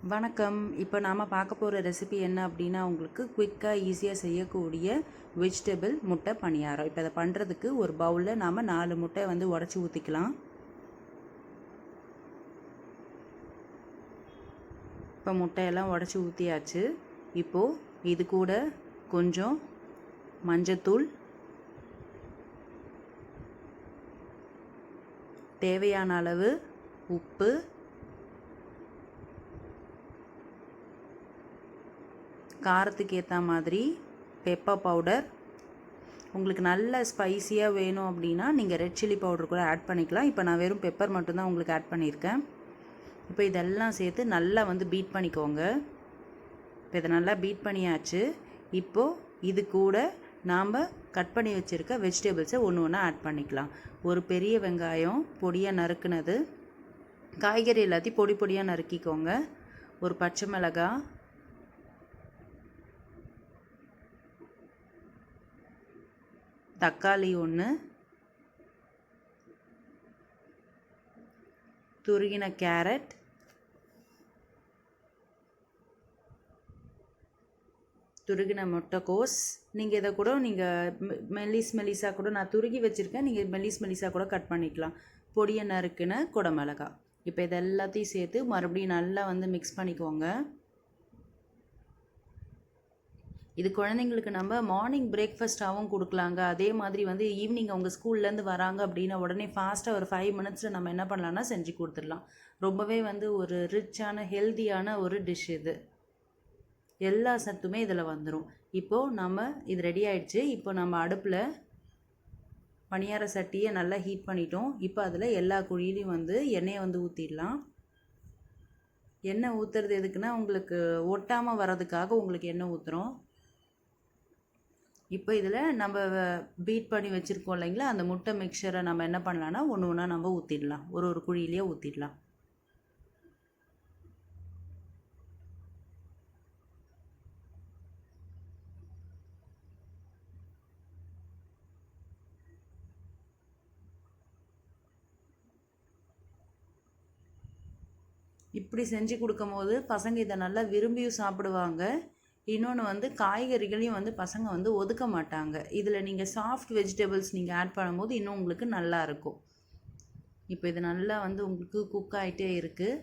வணக்கம். இப்போ நாம் பார்க்க போகிற ரெசிபி என்ன அப்படின்னா, உங்களுக்கு குயிக்காக ஈஸியாக செய்யக்கூடிய வெஜிடபிள் முட்டை பணியாரம். இப்போ அதை பண்ணுறதுக்கு ஒரு பவுலில் நாம் 4 முட்டை உடச்சி ஊற்றிக்கலாம். இப்போ முட்டையெல்லாம் உடச்சி ஊற்றியாச்சு. இப்போது இது கூட கொஞ்சம் மஞ்சத்தூள், தேவையான அளவு உப்பு, காரத்துக்கு ஏற்ற மாதிரி பெப்பர் பவுடர். உங்களுக்கு நல்ல ஸ்பைஸியாக வேணும் அப்படின்னா நீங்கள் ரெட் சில்லி பவுடர் கூட ஆட் பண்ணிக்கலாம். இப்போ நான் வெறும் பெப்பர் மட்டும்தான் உங்களுக்கு ஆட் பண்ணியிருக்கேன். இப்போ இதெல்லாம் சேர்த்து நல்லா பீட் பண்ணிக்கோங்க. இப்போ இதை நல்லா பீட் பண்ணியாச்சு. இப்போது இது கூட நாம் கட் பண்ணி வச்சுருக்க வெஜிடபிள்ஸை ஒன்று ஒன்றா ஆட் பண்ணிக்கலாம். ஒரு பெரிய வெங்காயம் பொடியாக நறுக்குனது, காய்கறி எல்லாத்தையும் பொடி பொடியாக நறுக்கிக்கோங்க. ஒரு பச்சை மிளகாய், தக்காளி ஒன்று, துருகின கேரட், துருகின முட்டைக்கோஸ். நீங்கள் இதை கூட மெல்லிஸாக கூட நான் துருகி வச்சுருக்கேன், நீங்கள் மெல்லிஸாக கூட கட் பண்ணிக்கலாம். பொடியை நறுக்குன குடமிளகாய். இப்போ இது எல்லாத்தையும் சேர்த்து மறுபடியும் நல்லா மிக்ஸ் பண்ணிக்கோங்க. இது குழந்தைங்களுக்கு நம்ம மார்னிங் பிரேக்ஃபாஸ்ட்டாகவும் கொடுக்கலாங்க. அதே மாதிரி ஈவினிங் அவங்க ஸ்கூல்லேருந்து வராங்க அப்படின்னா உடனே ஃபாஸ்ட்டாக ஒரு 5 மினிட்ஸில் நம்ம என்ன பண்ணலான்னா செஞ்சு கொடுத்துடலாம். ரொம்பவே ஒரு ரிச்சான ஹெல்த்தியான ஒரு டிஷ் இது. எல்லா சத்துமே இதில் வந்துடும். இப்போது நம்ம இது ரெடி ஆகிடுச்சு. இப்போ நம்ம அடுப்பில் பணியார சட்டியை நல்லா ஹீட் பண்ணிட்டோம். இப்போ அதில் எல்லா குழியிலையும் எண்ணெயை ஊற்றிடலாம். எண்ணெய் ஊற்றுறது எதுக்குன்னா உங்களுக்கு ஒட்டாமல் வர்றதுக்காக உங்களுக்கு எண்ணெய் ஊற்றுறோம். இப்போ இதில் நம்ம பீட் பண்ணி வச்சுருக்கோம் இல்லைங்களா, அந்த முட்டை மிக்சரை நம்ம என்ன பண்ணலான்னா ஒன்று ஒன்றா நம்ம ஊற்றிடலாம். ஒரு குழியிலேயே ஊற்றிடலாம். இப்படி செஞ்சு கொடுக்கும் போது பசங்க இதை நல்லா விரும்பியும் சாப்பிடுவாங்க. இன்னொன்று காய்கறிகளையும் பசங்க ஒதுக்க மாட்டாங்க. இதில் நீங்கள் சாஃப்ட் வெஜிடபிள்ஸ் நீங்கள் ஆட் பண்ணும்போது இன்னும் உங்களுக்கு நல்லா இருக்கும். இப்போ இது நல்லா உங்களுக்கு குக் ஆகிட்டே இருக்குது.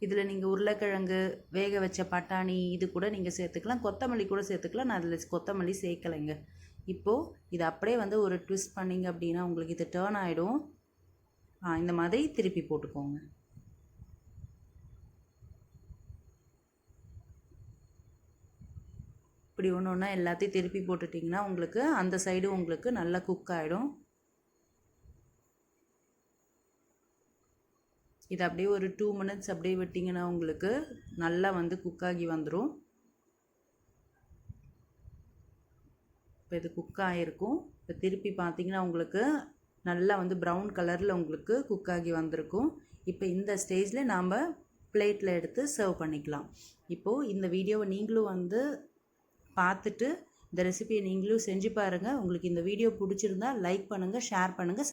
இதில் நீங்கள் உருளைக்கிழங்கு, வேக வச்ச பட்டாணி இது கூட நீங்கள் சேர்த்துக்கலாம். கொத்தமல்லி கூட சேர்த்துக்கலாம். நான் அதில் கொத்தமல்லி சேர்க்கலைங்க. இப்போது இது அப்படியே ஒரு ட்விஸ்ட் பண்ணிங்க அப்படின்னா உங்களுக்கு இது டேர்ன் ஆகிடும். இந்த மாதிரி திருப்பி போட்டுக்கோங்க. இப்படி ஒன்று ஒன்றா எல்லாத்தையும் திருப்பி போட்டுட்டிங்கன்னா உங்களுக்கு அந்த சைடு உங்களுக்கு நல்லா குக் ஆகிடும். இது அப்படியே ஒரு 2 மினிட்ஸ் அப்படியே விட்டிங்கன்னா உங்களுக்கு நல்லா குக் ஆகி வந்துடும். இப்போ இது குக் ஆகிருக்கும். இப்போ திருப்பி பார்த்தீங்கன்னா உங்களுக்கு நல்லா ப்ரௌன் கலரில் உங்களுக்கு குக் ஆகி வந்திருக்கும். இப்போ இந்த ஸ்டேஜில் நாம் பிளேட்டில் எடுத்து சர்வ் பண்ணிக்கலாம். இப்போது இந்த வீடியோவை நீங்களும் பார்த்துட்டு இந்த ரெசிபியை நீங்களும் செஞ்சு பாருங்கள். உங்களுக்கு இந்த வீடியோ பிடிச்சிருந்தா லைக் பண்ணுங்கள், ஷேர் பண்ணுங்கள்.